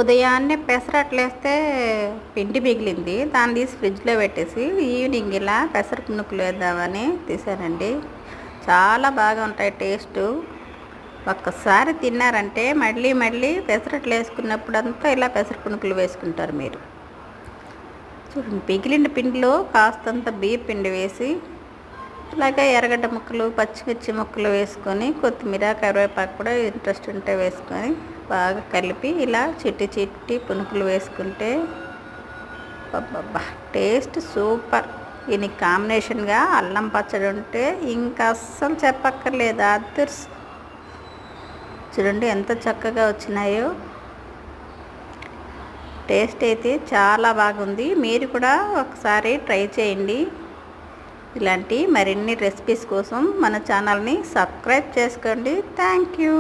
ఉదయాన్నే పెసరట్లేస్తే పిండి మిగిలింది. దాన్ని తీసి ఫ్రిడ్జ్‌లో పెట్టేసి ఈవినింగ్ ఇలా పెసర పునుకులు వేద్దామని తీశానండి. చాలా బాగా ఉంటాయి టేస్టు. ఒక్కసారి తిన్నారంటే మళ్ళీ మళ్ళీ పెసరట్లు వేసుకున్నప్పుడంతా ఇలా పెసర పునుకులు వేసుకుంటారు మీరు. చూడండి, మిగిలిన పిండిలో కాస్తంత బియ్య పిండి వేసి అలాగే ఎర్రగడ్డ ముక్కలు, పచ్చిమిర్చి ముక్కలు వేసుకొని, కొత్తిమీర, కరివేపాకు కూడా ఇంట్రెస్ట్ ఉంటే వేసుకొని బాగా కలిపి ఇలా చిట్టి చిట్టి పునుకులు వేసుకుంటే అబ్బబ్బా టేస్ట్ సూపర్. దీనికి కాంబినేషన్గా అల్లం పచ్చడి ఉంటే ఇంకా అస్సలు చెప్పక్కర్లేదు. అదర్స్ చూడండి ఎంత చక్కగా వచ్చినాయో. టేస్ట్ అయితే చాలా బాగుంది. మీరు కూడా ఒకసారి ట్రై చేయండి. ఇలాంటి మరిన్ని రెసిపీస్ కోసం మన ఛానల్ని సబ్స్క్రైబ్ చేసుకోండి. Thank you.